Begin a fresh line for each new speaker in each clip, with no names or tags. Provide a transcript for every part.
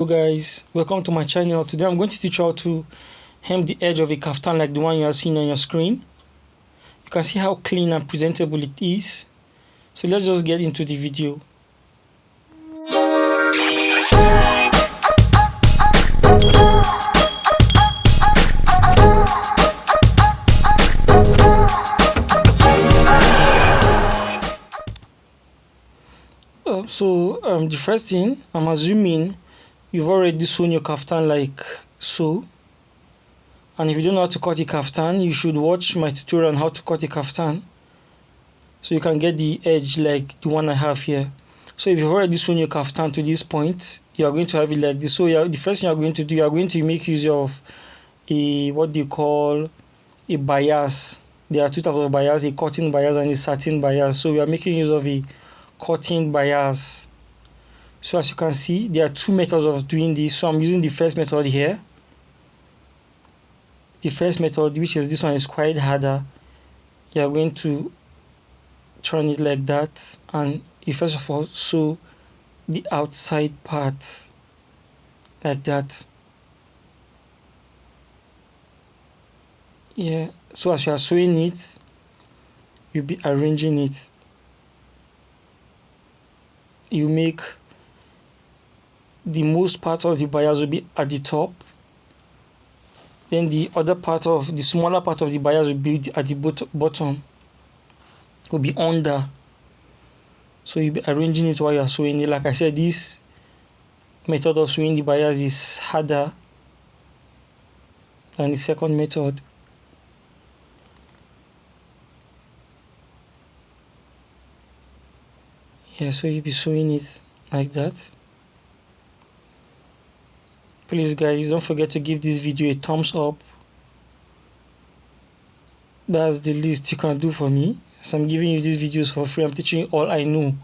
Hello guys, welcome to my channel. Today I'm going to teach you how to hem the edge of a kaftan like the one you are seeing on your screen. You can see how clean and presentable it is. So let's just get into the video. The first thing, I'm assuming you've already sewn your kaftan like so. And if you don't know how to cut a kaftan, you should watch my tutorial on how to cut a kaftan, so you can get the edge like the one I have here. So if you've already sewn your kaftan to this point, you are going to have it like this. So the first thing you are going to do, you are going to make use of what they call a bias. There are two types of bias, a cutting bias and a satin bias. So we are making use of a cutting bias. So as you can see, there are two methods of doing this. So I'm using the first method here. The first method, which is this one, is quite harder. You are going to turn it like that, and you first of all sew the outside part like that. Yeah, so as you are sewing it, you'll be arranging it. You make the most part of the bias will be at the top, then the other part of the smaller part of the bias will be at the bottom, will be under. So you'll be arranging it while you're sewing it. Like I said, this method of sewing the bias is harder than the second method. Yeah, so you'll be sewing it like that. Please guys, don't forget to give this video a thumbs up. That's the least you can do for me, as I'm giving you these videos for free. I'm teaching you all I know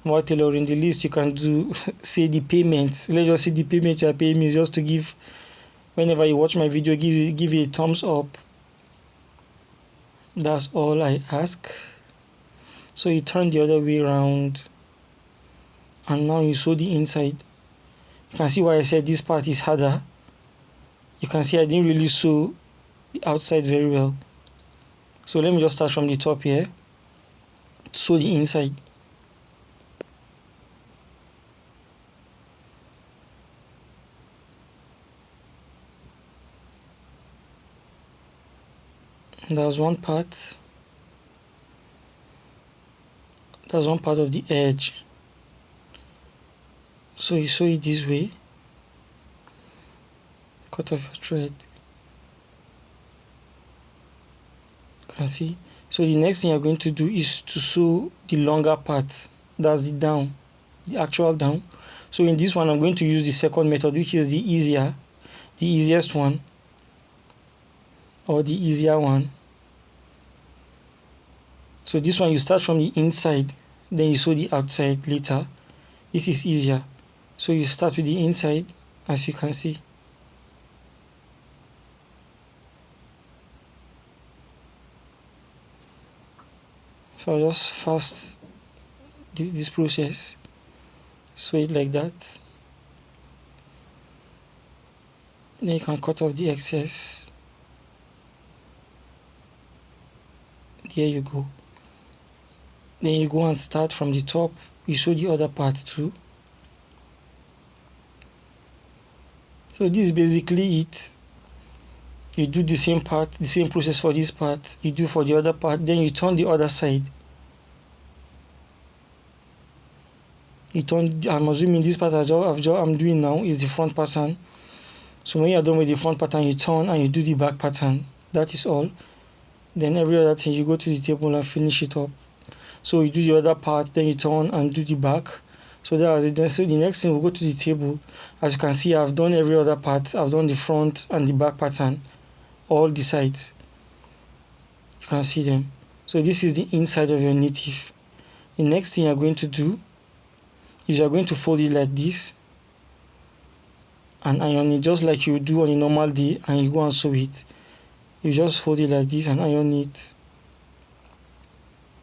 about tailoring. The least you can do, say the payment. Let's just say the payment you are paying me is just to give, whenever you watch my video, give it a thumbs up. That's all I ask. So you turn the other way around, and now you sew the inside. You can see why I said this part is harder. You can see I didn't really sew the outside very well. So let me just start from the top here. Sew the inside. That's one part. That's one part of the edge. So you sew it this way. Cut off your thread. You can see. So the next thing you're going to do is to sew the longer part. That's the down, the actual down. So in this one, I'm going to use the second method, which is the easiest one, or the easier one. So this one, you start from the inside, then you sew the outside later. This is easier. So you start with the inside, as you can see. So I'll just fast do this process. Sew it like that. Then you can cut off the excess. There you go. Then you go and start from the top. You sew the other part too. So this is basically it. You do the same part, the same process for this part, you do for the other part, then you turn the other side. I'm assuming this part I'm doing now is the front pattern. So when you're done with the front pattern, you turn and you do the back pattern. That is all. Then every other thing, you go to the table and finish it up. So you do the other part, then you turn and do the back. So that was it. Then so the next thing, we'll go to the table. As you can see, I've done every other part. I've done the front and the back pattern, all the sides. You can see them. So this is the inside of your native. The next thing you're going to do is you're going to fold it like this and iron it just like you do on a normal day, and you go and sew it. You just fold it like this and iron it.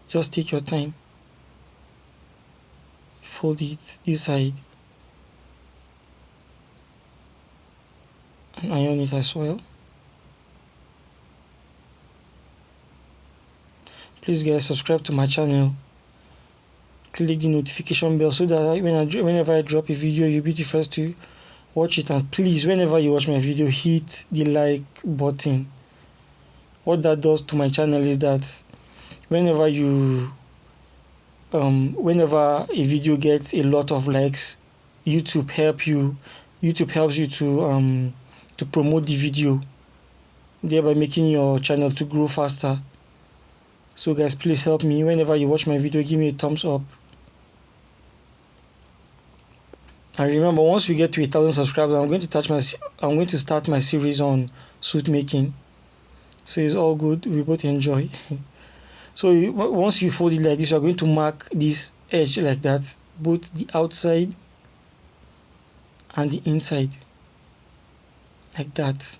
Just take your time. Fold it this side, and iron it as well. Please guys, subscribe to my channel, click the notification bell so that whenever I drop a video, you'll be the first to watch it. And please, whenever you watch my video, hit the like button. What that does to my channel is that whenever a video gets a lot of likes, YouTube helps you to promote the video, thereby making your channel to grow faster. So guys, please help me. Whenever you watch my video, give me a thumbs up. And remember, once we get to 1,000 subscribers, I'm going to start my series on suit making. So it's all good. We both enjoy. So once you fold it like this, you are going to mark this edge like that, both the outside and the inside, like that.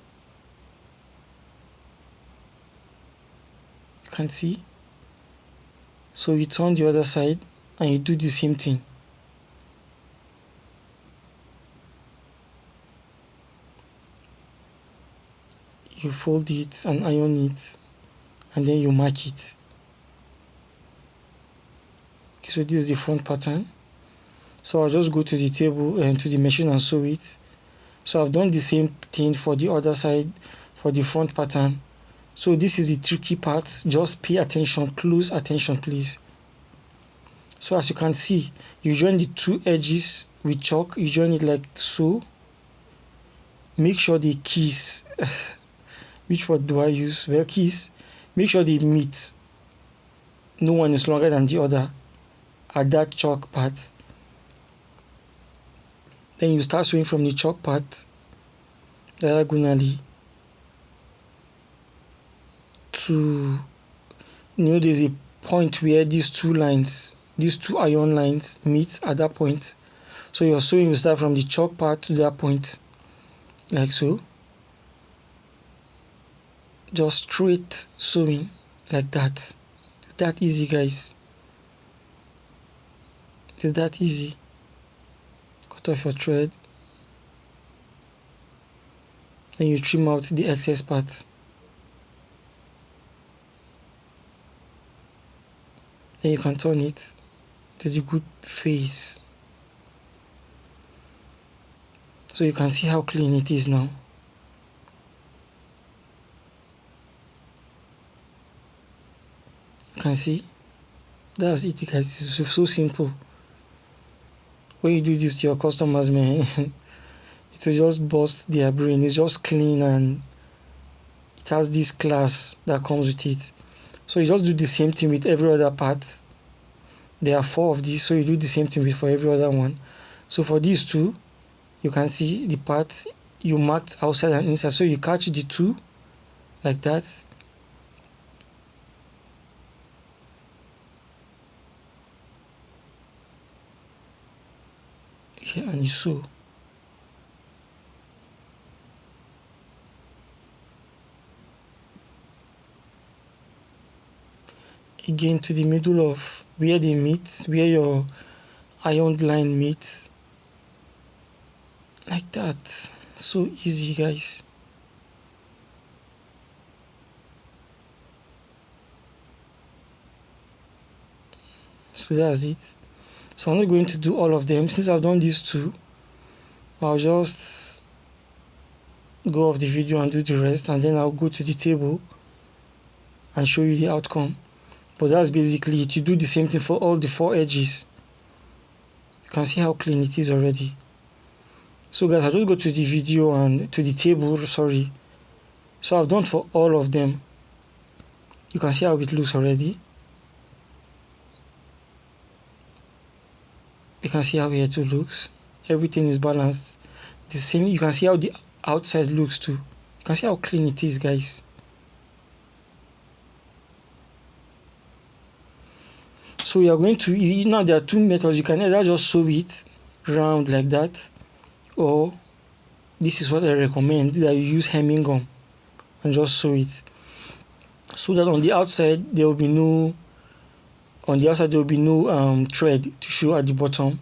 You can see. So you turn the other side and you do the same thing. You fold it and iron it, and then you mark it. Okay, so this is the front pattern. So I'll just go to the table and to the machine and sew it. So I've done the same thing for the other side, for the front pattern. So this is the tricky part. Just pay attention, close attention please. So as you can see, you join the two edges with chalk. You join it like so. Make sure they kiss. Which word do I use? Well, kiss. Make sure they meet. No one is longer than the other at that chalk part. Then you start sewing from the chalk part diagonally to, there's a point where these two iron lines meet at that point. So your sewing will start from the chalk part to that point, like so. Just straight sewing like that. It's that easy, guys. It's that easy. Cut off your thread. Then you trim out the excess part. Then you can turn it to the good face. So you can see how clean it is now. You can see? That's it, guys. It's so simple. When you do this to your customers, man, it will just bust their brain. It's just clean and it has this class that comes with it. So you just do the same thing with every other part. There are 4 of these, so you do the same thing for every other one. So for these 2, you can see the parts you marked outside and inside. So you catch the 2 like that. Okay, and you sew. Again to the middle of where they meet, where your ironed line meets, like that. So easy, guys. So that's it. So I'm not going to do all of them. Since I've done these 2, I'll just go off the video and do the rest, and then I'll go to the table and show you the outcome. But that's basically it. You do the same thing for all the 4 edges. You can see how clean it is already. So guys, I'll just go to the video and to the table, sorry. So I've done for all of them. You can see how it looks already. You can see how here too looks. Everything is balanced. The same. You can see how the outside looks too. You can see how clean it is, guys. So you are going to, now there are 2 methods. You can either just sew it round like that, or this is what I recommend, that you use hemming gum and just sew it, so that on the outside there will be no thread to show at the bottom.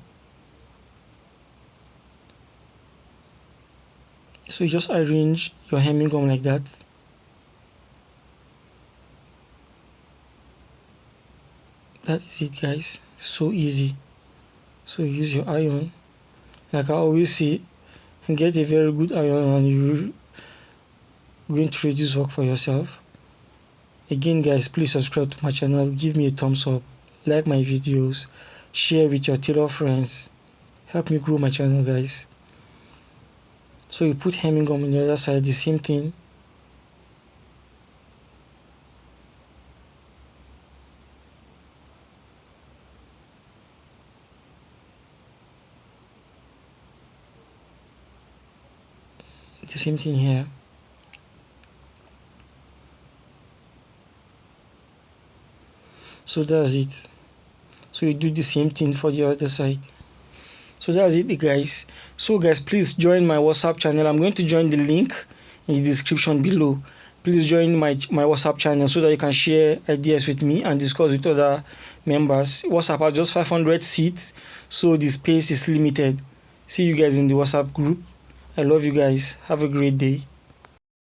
So you just arrange your hemming gum like that. That is it, guys. So easy. So use your iron. Like I always say, get a very good iron and you're going to reduce work for yourself. Again, guys, please subscribe to my channel, give me a thumbs up, like my videos, share with your tailor friends. Help me grow my channel, guys. So you put hemming gum on the other side, the same thing. The same thing here. So that's it. So you do the same thing for the other side. So that's it, guys. So guys, please join my WhatsApp channel. I'm going to join the link in the description below. Please join my WhatsApp channel so that you can share ideas with me and discuss with other members. WhatsApp has just 500 seats, so the space is limited. See you guys in the WhatsApp group. I love you guys. Have a great day.